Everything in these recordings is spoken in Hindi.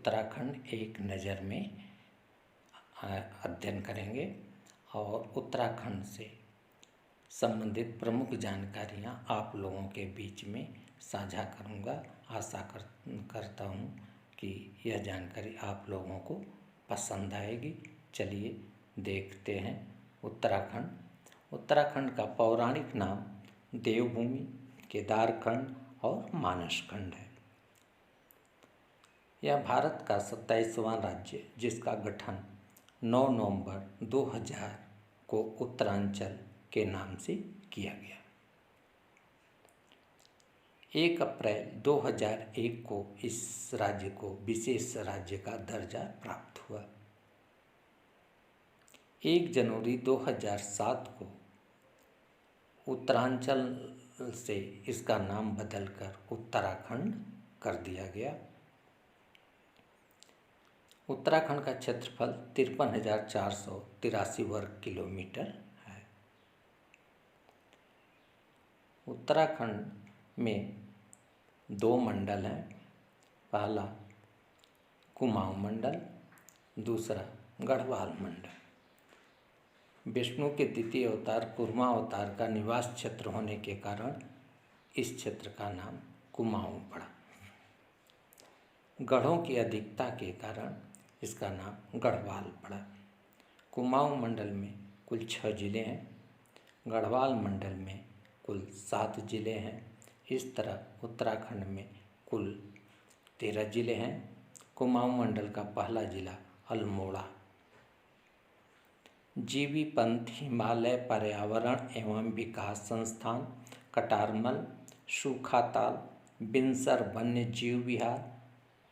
उत्तराखंड एक नज़र में अध्ययन करेंगे और उत्तराखंड से संबंधित प्रमुख जानकारियाँ आप लोगों के बीच में साझा करूँगा। आशा करता हूँ कि यह जानकारी आप लोगों को पसंद आएगी। चलिए देखते हैं। उत्तराखंड का पौराणिक नाम देवभूमि, केदारखंड और मानसखंड है। यह भारत का 27वां राज्य, जिसका गठन 9 नवंबर 2000 को उत्तरांचल के नाम से किया गया। 1 अप्रैल 2001 को इस राज्य को विशेष राज्य का दर्जा प्राप्त हुआ। 1 जनवरी 2007 को उत्तरांचल से इसका नाम बदलकर उत्तराखंड कर दिया गया। उत्तराखंड का क्षेत्रफल 53,483 वर्ग किलोमीटर है। उत्तराखंड में 2 मंडल हैं। पहला कुमाऊं मंडल, दूसरा गढ़वाल मंडल। विष्णु के द्वितीय अवतार कूर्मा अवतार का निवास क्षेत्र होने के कारण इस क्षेत्र का नाम कुमाऊं पड़ा। गढ़ों की अधिकता के कारण इसका नाम गढ़वाल पड़ा। कुमाऊं मंडल में कुल 6 जिले हैं। गढ़वाल मंडल में कुल 7 जिले हैं। इस तरह उत्तराखंड में कुल 13 जिले हैं। कुमाऊं मंडल का पहला जिला अल्मोड़ा। जीवी पंथ हिमालय पर्यावरण एवं विकास संस्थान, कटारमल, सूखाताल, बिनसर वन्य जीव विहार,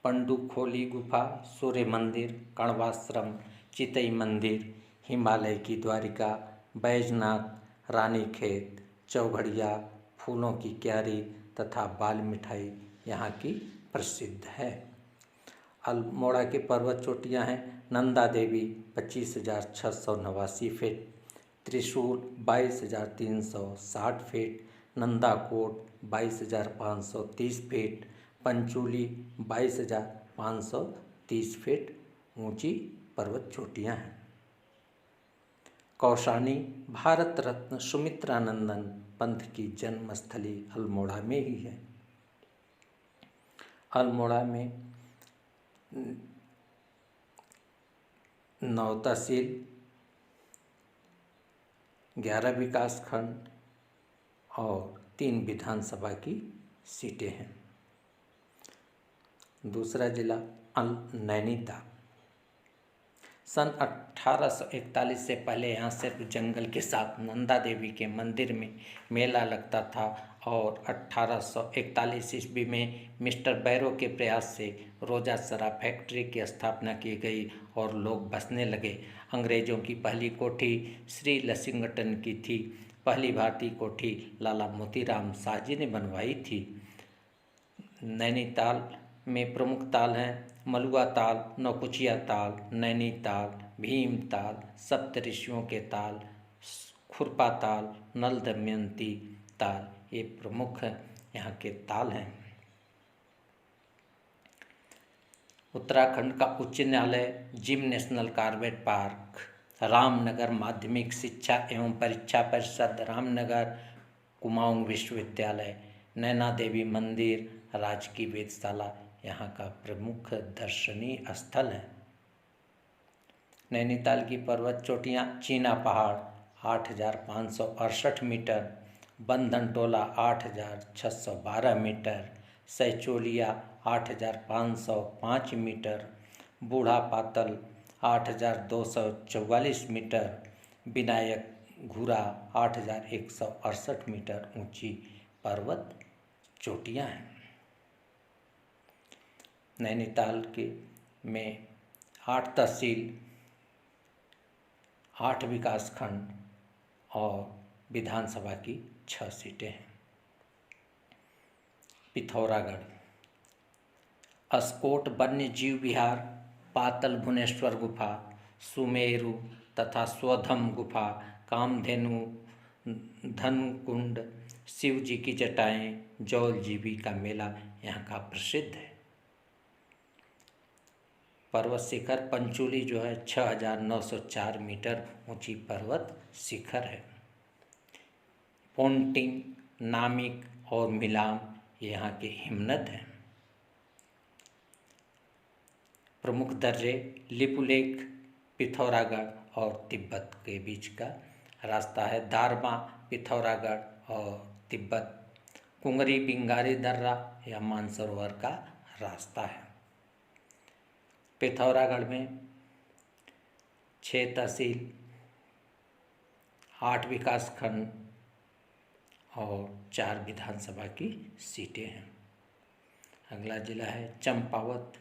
पंडुखोली गुफा, सूर्य मंदिर, कण्वाश्रम, चितई मंदिर, हिमालय की द्वारिका, बैजनाथ, रानीखेत, चौघड़िया, फूलों की क्यारी तथा बाल मिठाई यहाँ की प्रसिद्ध है। अल्मोड़ा के पर्वत चोटियाँ हैं। नंदा देवी 25,689 फीट, त्रिशूल 22,360 फीट, नंदाकोट 22,530 फीट, पंचूली 22,530 फीट ऊंची पर्वत चोटियाँ हैं। कौशानी भारत रत्न सुमित्रानंदन पंत की जन्मस्थली अल्मोड़ा में ही है। अल्मोड़ा में 9 तहसील, 11 विकासखंड और 3 विधानसभा की सीटें हैं। दूसरा जिला नैनीताल। सन 1841 से पहले यहाँ सिर्फ जंगल के साथ नंदा देवी के मंदिर में मेला लगता था और 1841 ईस्वी में मिस्टर बैरो के प्रयास से रोजा शराब फैक्ट्री की स्थापना की गई और लोग बसने लगे। अंग्रेज़ों की पहली कोठी श्री लसिंगटन की थी। पहली भारतीय कोठी लाला मोतीराम शाह जी ने बनवाई थी। नैनीताल में प्रमुख ताल हैं मलुआ ताल, नौकुचिया ताल, नैनीताल, भीमताल, सप्तऋषियों के ताल, खुरपा ताल, नल दमयंती ताल, ये प्रमुख यहाँ के ताल हैं। उत्तराखंड का उच्च न्यायालय, gym national Corbett park, Ramnagar माध्यमिक शिक्षा एवं परीक्षा परिषद रामनगर, कुमाऊं विश्वविद्यालय, नैना देवी मंदिर, राजकीय वेधशाला यहाँ का प्रमुख दर्शनीय स्थल है। नैनीताल की पर्वत चोटियाँ चीना पहाड़ 8,568 मीटर, बंधन टोला 8,612 मीटर, सैचोलिया 8,505 मीटर, बूढ़ा पातल 8,244 मीटर, विनायक घुरा 8,168 मीटर ऊंची पर्वत चोटियाँ हैं। नैनीताल के में 8 तहसील, 8 विकासखंड और विधानसभा की 6 सीटें हैं। पिथौरागढ़, अस्कोट वन्य जीव विहार, पातल भुवनेश्वर गुफा, सुमेरु तथा स्वधम गुफा, कामधेनु धनुकुंड, शिव जी की जटाएं, जौल जीवी का मेला यहाँ का प्रसिद्ध है। पर्वत शिखर पंचुली जो है 6,904 मीटर ऊंची पर्वत शिखर है। पोंटिंग, नामिक और मिलाम यहाँ के हिमनद हैं। प्रमुख दर्रे लिपुलेख, पिथौरागढ़ और तिब्बत के बीच का रास्ता है। दारमा, पिथौरागढ़ और तिब्बत, कुंगरी बिंगारी दर्रा या मानसरोवर का रास्ता है। पिथौरागढ़ में 6 तहसील, 8 विकासखंड और 4 विधानसभा की सीटें हैं। अगला जिला है चंपावत।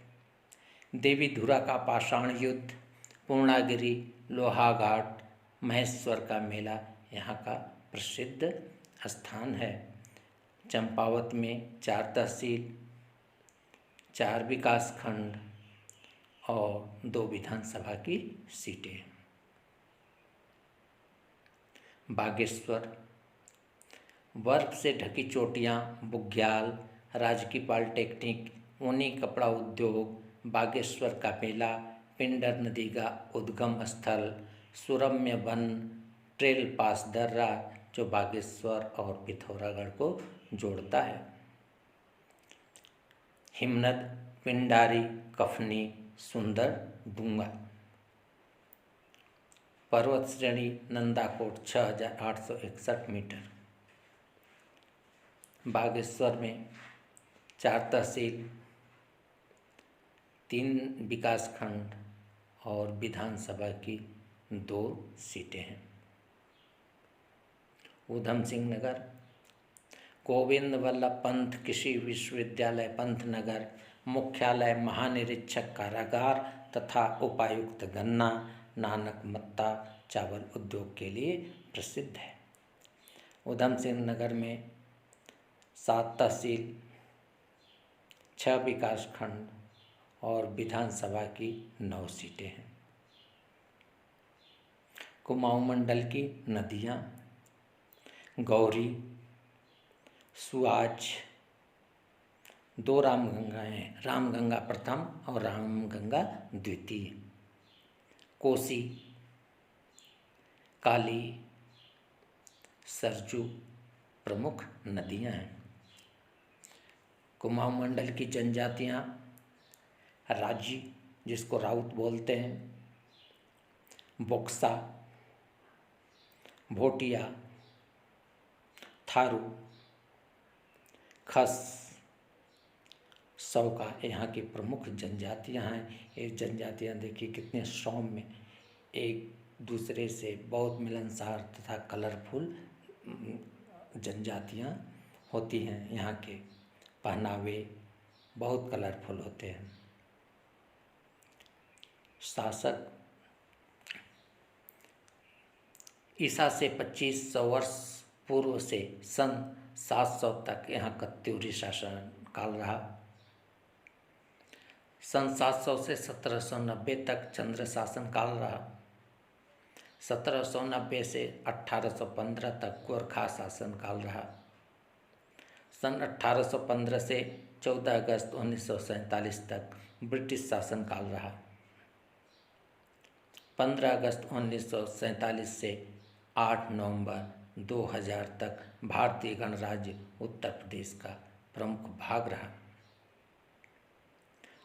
देवीधुरा का पाषाण युद्ध, पूर्णागिरि, लोहाघाट, महेश्वर का मेला यहाँ का प्रसिद्ध स्थान है। चंपावत में 4 तहसील, 4 विकासखंड और 2 विधानसभा की सीटें। बागेश्वर, बर्फ से ढकी चोटियाँ, बुग्याल, राजकीय पॉलिटेक्निक, ऊनी कपड़ा उद्योग, बागेश्वर का मेला, पिंडर नदी का उद्गम स्थल, सुरम्य वन, ट्रेल पास दर्रा जो बागेश्वर और पिथौरागढ़ को जोड़ता है। हिमनद, पिंडारी, कफनी, सुंदर डूंगा। पर्वत श्रेणी नंदाकोट 6,861 मीटर। बागेश्वर में 4 तहसील, 3 विकासखंड और विधानसभा की 2 सीटें हैं। ऊधम सिंह नगर, गोविंद वल्लभ पंत कृषि विश्वविद्यालय पंतनगर, मुख्यालय महानिरीक्षक कारागार तथा उपायुक्त गन्ना, नानक मत्ता चावल उद्योग के लिए प्रसिद्ध है। ऊधम सिंह नगर में 7 तहसील, 6 विकासखंड और विधानसभा की 9 सीटें हैं। कुमाऊं मंडल की नदियाँ गौरी, सुआज, 2 रामगंगाएँ हैं, रामगंगा प्रथम और रामगंगा द्वितीय। कोसी, काली, सरजू प्रमुख नदियाँ हैं। कुमाऊं मंडल की जनजातियाँ राजी, जिसको राउत बोलते हैं, बोक्सा, भोटिया, थारू, खस, सौका यहाँ की प्रमुख जनजातियाँ हैं। ये जनजातियाँ देखिए कितने सौम्य, एक दूसरे से बहुत मिलनसार तथा कलरफुल जनजातियाँ होती हैं। यहाँ के पहनावे बहुत कलरफुल होते हैं। शासक ईसा से 2500 वर्ष पूर्व से सन 700 तक यहाँ कत्यूरी शासन काल रहा। सन 700 से 1790 तक चंद्र शासन काल रहा। 1790 से 1815 तक गोरखा शासन काल रहा। सन 1815 से 14 अगस्त 1947 तक ब्रिटिश शासन काल रहा। 15 अगस्त 1947 से 8 नवंबर 2000 तक भारतीय गणराज्य उत्तर प्रदेश का प्रमुख भाग रहा।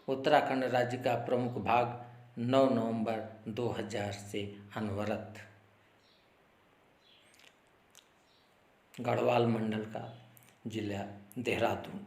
उत्तराखंड राज्य का प्रमुख भाग 9 नवंबर 2000 से अनवरत। गढ़वाल मंडल का जिला देहरादून।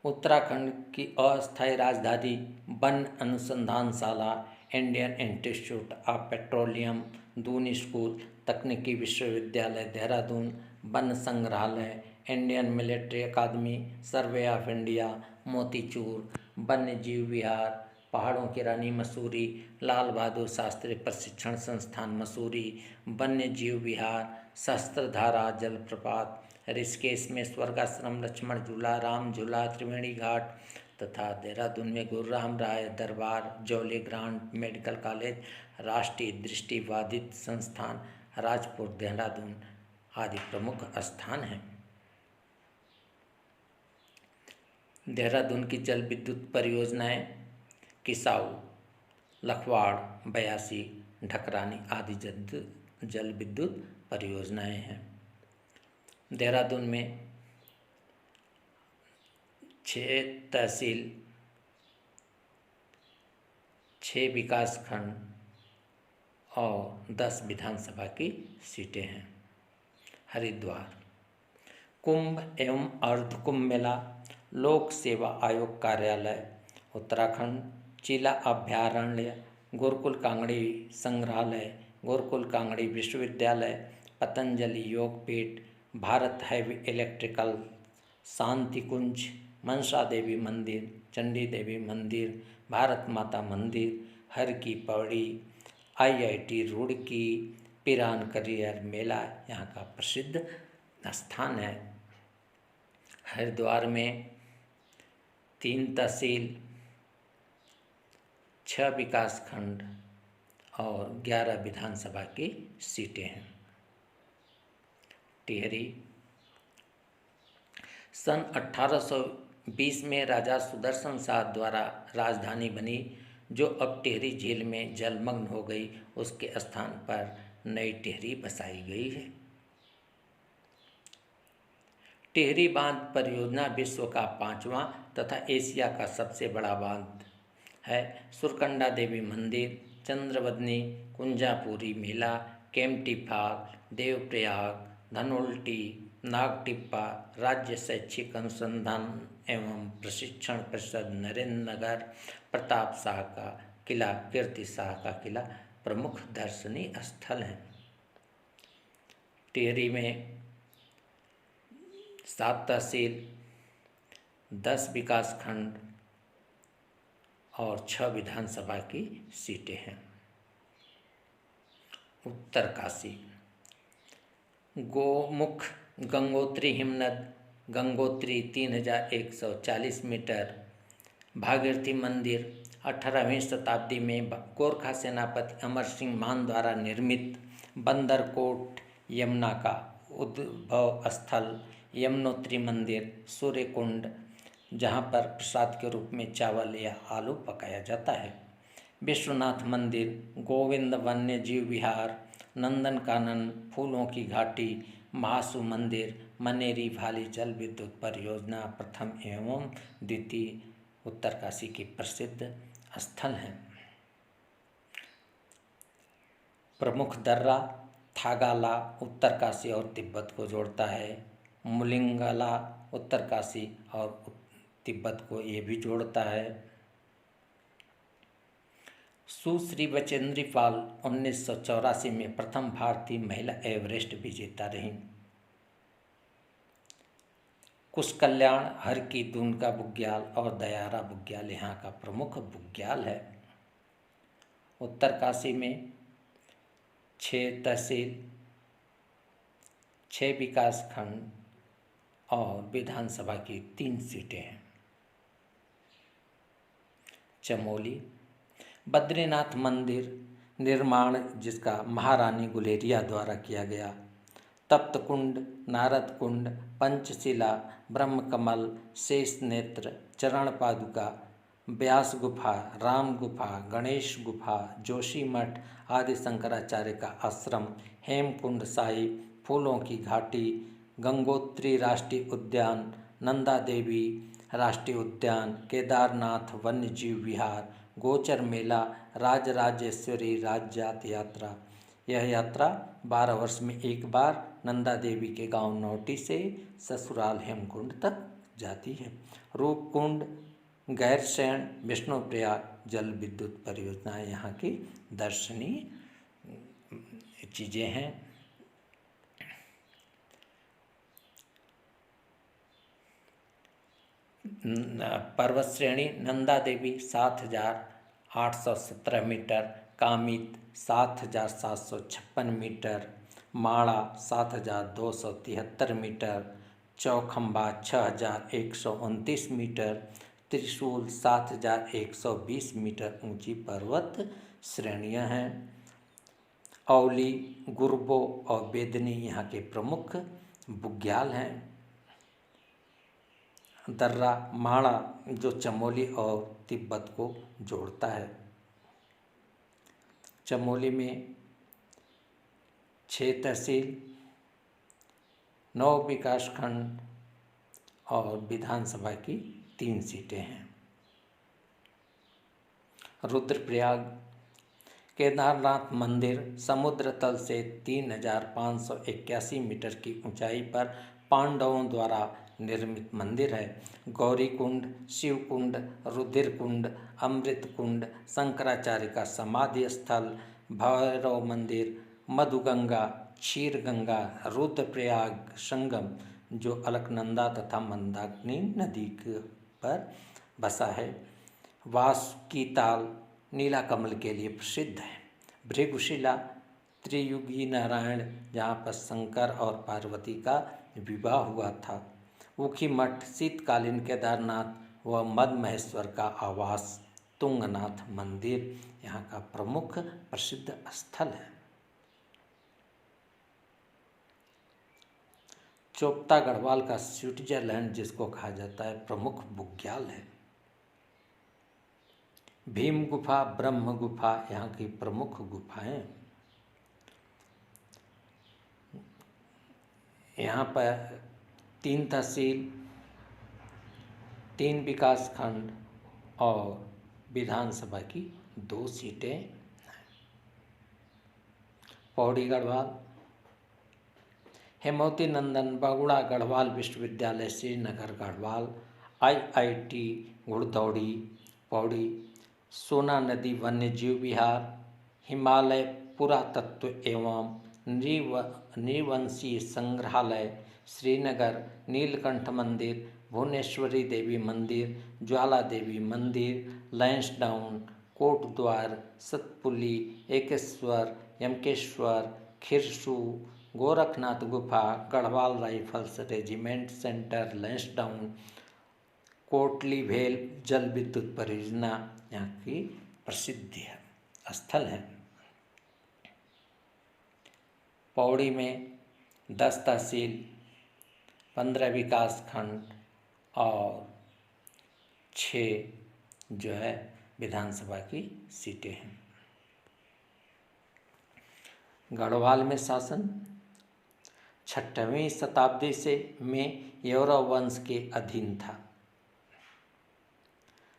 उत्तराखंड की अस्थायी राजधानी वन अनुसंधानशाला, Indian Institute of Petroleum, Doon school, तकनीकी विश्वविद्यालय देहरादून, वन संग्रहालय, Indian military academy, survey of India, Motichur, वन्य जीव विहार, पहाड़ों की रानी मसूरी, लाल बहादुर शास्त्री प्रशिक्षण संस्थान मसूरी, वन्य जीव विहार, सहस्त्रधारा जलप्रपात, ऋषिकेश में स्वर्गाश्रम, लक्ष्मण झूला, राम झूला, त्रिवेणी घाट तथा देहरादून में गुरु राम राय दरबार, जौली ग्रांट मेडिकल कॉलेज, राष्ट्रीय दृष्टिबाधित संस्थान, राजपुर देहरादून आदि प्रमुख स्थान हैं। देहरादून की जल विद्युत परियोजनाएं किसाऊ, लखवाड़, बयासी, ढकरानी आदि जल विद्युत परियोजनाएं हैं। देहरादून में 6 तहसील, 6 विकासखंड और 10 विधानसभा की सीटें हैं। हरिद्वार कुंभ एवं अर्धकुंभ मेला, लोक सेवा आयोग कार्यालय, उत्तराखंड, चिला अभ्यारण्य, गुरुकुल कांगड़ी संग्रहालय, गुरुकुल कांगड़ी विश्वविद्यालय, पतंजलि योगपीठ, भारत हैवी इलेक्ट्रिकल, शांति कुंज, मनसा देवी मंदिर, चंडी देवी मंदिर, भारत माता मंदिर, हर की पौड़ी, IIT रुड़की, पिरान करियर मेला यहाँ का प्रसिद्ध स्थान है। हरिद्वार में 3 तहसील, 6 विकासखंड और 11 विधानसभा की सीटें हैं। टिहरी सन 1820 में राजा सुदर्शन शाह द्वारा राजधानी बनी, जो अब टिहरी झील में जलमग्न हो गई। उसके स्थान पर नई टिहरी बसाई गई है। टिहरी बांध परियोजना विश्व का 5वां तथा एशिया का सबसे बड़ा बांध है। सुरकंडा देवी मंदिर, चंद्रवदनी, कुंजापुरी मेला, केम्प्टी फॉल, देवप्रयाग, धनोल्टी, नागटिप्पा, राज्य शैक्षिक अनुसंधान एवं प्रशिक्षण परिषद नरेंद्र नगर, प्रताप शाह का किला, कीर्ति शाह का किला प्रमुख दर्शनीय स्थल हैं। टिहरी में 7 तहसील, 10 विकासखंड और 6 विधानसभा की सीटें हैं। उत्तरकाशी गोमुख गंगोत्री हिमनद, गंगोत्री 3140 मीटर, भागीरथी मंदिर 18वीं शताब्दी में गोरखा सेनापति अमर सिंह मान द्वारा निर्मित, बंदरकोट यमुना का उद्भव स्थल, यमुनोत्री मंदिर, सूर्य कुंड जहाँ पर प्रसाद के रूप में चावल या आलू पकाया जाता है, विश्वनाथ मंदिर, गोविंद वन्य जीव विहार, नंदनकानन, फूलों की घाटी, महासू मंदिर, मनेरी भाली जल विद्युत परियोजना प्रथम एवं द्वितीय उत्तरकाशी की प्रसिद्ध स्थल हैं। प्रमुख दर्रा थागाला उत्तरकाशी और तिब्बत को जोड़ता है। मुलिंगला उत्तरकाशी और तिब्बत को ये भी जोड़ता है। सुश्री बचेंद्री पाल 1984 में प्रथम भारतीय महिला एवरेस्ट विजेता रहीं। कुशकल्याण, हर की दून का बुग्याल और दयारा बुग्याल यहाँ का प्रमुख बुग्याल है। उत्तरकाशी में 6 तहसील, 6 विकासखंड और विधानसभा की 3 सीटें हैं। चमोली बद्रीनाथ मंदिर निर्माण जिसका महारानी गुलेरिया द्वारा किया गया, तप्त कुंड, नारद कुंड, पंचशिला, ब्रह्मकमल, शेष नेत्र, चरण पादुका, व्यास गुफा, राम गुफा, गणेश गुफा, जोशी मठ, आदि शंकराचार्य का आश्रम, हेमकुंड साहिब, फूलों की घाटी, गंगोत्री राष्ट्रीय उद्यान, नंदा देवी राष्ट्रीय उद्यान, केदारनाथ वन्य जीव विहार, गोचर मेला, राजराजेश्वरी राज्यात यात्रा। यह यात्रा 12 वर्ष में एक बार नंदा देवी के गांव नौटी से ससुराल हेमकुंड तक जाती है। रूपकुंड, गैरसैंण, विष्णुप्रयाग जल विद्युत परियोजनाएं यहाँ की दर्शनीय चीज़ें हैं। पर्वत श्रेणी नंदा देवी 7817 मीटर, कामित 7756 मीटर, माड़ा 7273 मीटर, चौखंबा 6129 मीटर, त्रिशूल 7120 मीटर ऊंची पर्वत श्रेणियां हैं। औली, गुरबो और बेदनी यहाँ के प्रमुख बुग्याल हैं। दर्रा माणा जो चमोली और तिब्बत को जोड़ता है। चमोली में 6 तहसील, 9 विकासखंड और विधानसभा की 3 सीटें हैं। रुद्रप्रयाग केदारनाथ मंदिर समुद्र तल से 3581 मीटर की ऊंचाई पर पांडवों द्वारा निर्मित मंदिर है। गौरी कुंड, शिव कुंड, रुधिर कुंड, अमृत कुंड, शंकराचार्य का समाधि स्थल, भैरव मंदिर, मधुगंगा, क्षीर गंगा, रुद्रप्रयाग संगम जो अलकनंदा तथा मंदाकिनी नदी पर बसा है। वासुकी ताल नीला कमल के लिए प्रसिद्ध है। भृगुशिला त्रियुगी नारायण जहाँ पर शंकर और पार्वती का विवाह हुआ था। ऊखी मठ शीतकालीन केदारनाथ व मद महेश्वर का आवास। तुंगनाथ मंदिर यहाँ का प्रमुख प्रसिद्ध स्थल है। चोपता गढ़वाल का स्विट्जरलैंड जिसको कहा जाता है प्रमुख बुग्याल है। भीम गुफा, ब्रह्म गुफा यहाँ की प्रमुख गुफाएं। यहाँ पर 3 तहसील, 3 विकासखंड और विधानसभा की 2 सीटें। पौड़ी गढ़वाल हेमवती नंदन बगुड़ा गढ़वाल विश्वविद्यालय श्रीनगर गढ़वाल, IIT घुड़दौड़ी पौड़ी, सोना नदी वन्यजीव विहार, हिमालय पुरातत्व एवं नृवंशीय संग्रहालय श्रीनगर, नीलकंठ मंदिर, भुवनेश्वरी देवी मंदिर, ज्वाला देवी मंदिर, लैंसडाउन, कोटद्वार, सतपुली, एकेश्वर, यमकेश्वर, खिरसू, गोरखनाथ गुफा, Garhwal rifles regiment centre Lansdowne, Kotli भेल जल विद्युत परियोजना यहाँ की प्रसिद्ध है स्थल है। पौड़ी में 10 तहसील, 15 विकासखंड और 6 जो है विधानसभा की सीटें हैं। गढ़वाल में शासन 6वीं शताब्दी में यौरव वंश के अधीन था।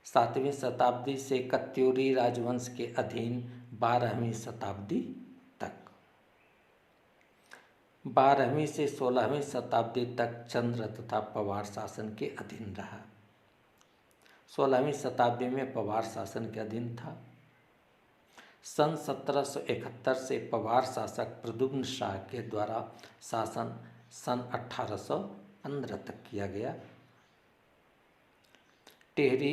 7वीं शताब्दी से कत्यूरी राजवंश के अधीन 12वीं शताब्दी तक। 12वीं से 16वीं शताब्दी तक चंद्र तथा पवार शासन के अधीन रहा। 16वीं शताब्दी में पवार शासन के अधीन था। सन 1771 से पवार शासक प्रद्युम्न शाह के द्वारा शासन सन 1815 तक किया गया। टिहरी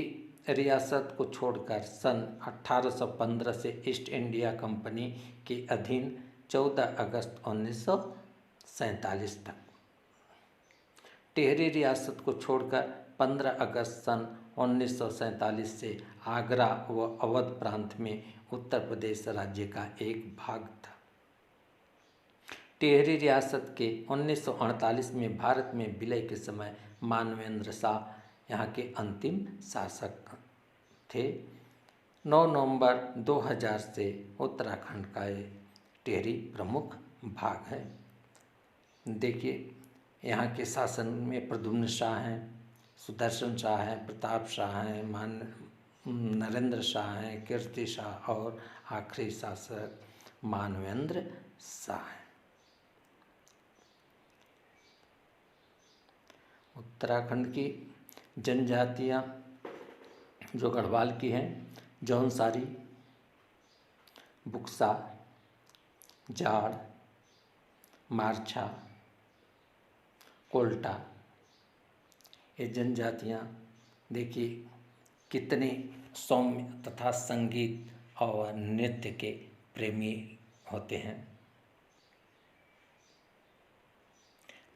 रियासत को छोड़कर सन 1815 से ईस्ट इंडिया कंपनी के अधीन 14 अगस्त 1947 तक। टिहरी रियासत को छोड़कर 15 अगस्त सन 1947 से आगरा व अवध प्रांत में उत्तर प्रदेश राज्य का एक भाग था। टिहरी रियासत के 1948 में भारत में विलय के समय मानवेंद्र शाह यहाँ के अंतिम शासक थे। 9 नवंबर 2000 से उत्तराखंड का ये टिहरी प्रमुख भाग है। देखिए यहाँ के शासन में प्रद्युम्न शाह हैं, सुदर्शन शाह हैं, प्रताप शाह हैं, नरेंद्र शाह हैं, कीर्ति शाह और आखिरी शासक मानवेंद्र शाह हैं। उत्तराखंड की जनजातियाँ जो गढ़वाल की हैं जौनसारी, बुक्सा, जाड़, मारछा, कोल्टा, ये जनजातियाँ देखिए कितने सौम्य तथा संगीत और नृत्य के प्रेमी होते हैं।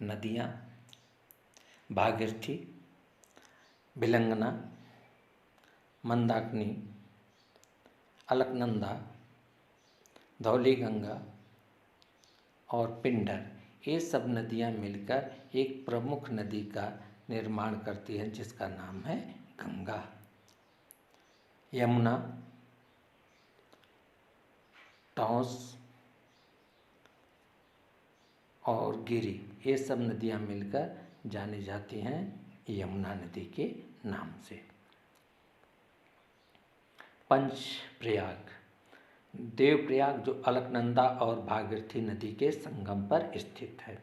नदियाँ भागीरथी, भिलंगना, मंदाकिनी, अलकनंदा, धौलीगंगा और पिंडर, ये सब नदियाँ मिलकर एक प्रमुख नदी का निर्माण करती है, जिसका नाम है गंगा। यमुना, टॉस और गिरी, ये सब नदियाँ मिलकर जानी जाती हैं यमुना नदी के नाम से। पंचप्रयाग, देवप्रयाग जो अलकनंदा और भागीरथी नदी के संगम पर स्थित है।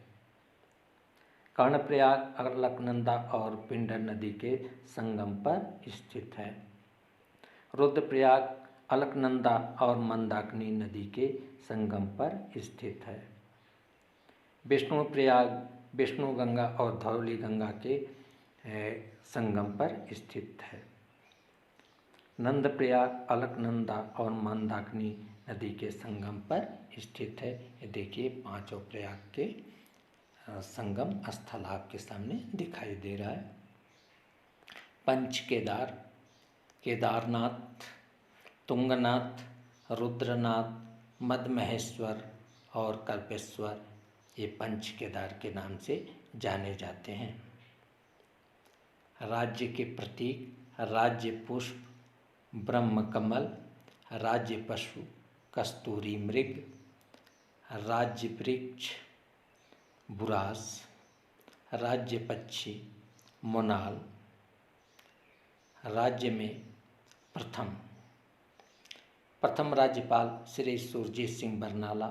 कर्णप्रयाग अलकनंदा और पिंडर नदी के संगम पर स्थित है। रुद्रप्रयाग अलकनंदा और मंदाकिनी नदी के संगम पर स्थित है। विष्णुप्रयाग विष्णुगंगा और धौली गंगा के संगम पर स्थित है। नंदप्रयाग अलकनंदा और मंदाकिनी नदी के संगम पर स्थित है। ये देखिए पांचों प्रयाग के संगम स्थल आपके सामने दिखाई दे रहा है। पंच केदार, केदारनाथ, तुंगनाथ, रुद्रनाथ, मद्महेश्वर और कल्पेश्वर, ये पंच केदार के नाम से जाने जाते हैं। राज्य के प्रतीक, राज्य पुष्प ब्रह्म कमल, राज्य पशु कस्तूरी मृग, राज्य वृक्ष बुरास, राज्य पक्षी मोनाल, राज्य में प्रथम राज्यपाल श्री सुरजीत सिंह बरनाला,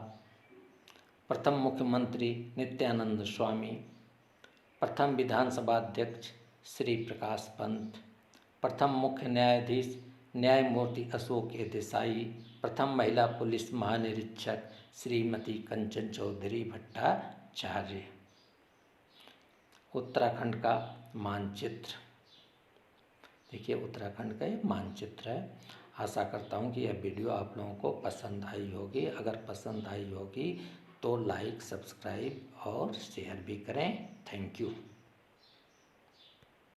प्रथम मुख्यमंत्री नित्यानंद स्वामी, प्रथम विधानसभा अध्यक्ष श्री प्रकाश पंत, प्रथम मुख्य न्यायाधीश न्यायमूर्ति अशोक ए देसाई, प्रथम महिला पुलिस महानिरीक्षक श्रीमती कंचन चौधरी भट्टाचार्य। उत्तराखंड का मानचित्र, देखिए उत्तराखंड का ये मानचित्र है। आशा करता हूँ कि यह वीडियो आप लोगों को पसंद आई होगी। अगर पसंद आई होगी तो लाइक, सब्सक्राइब और शेयर भी करें। Thank you.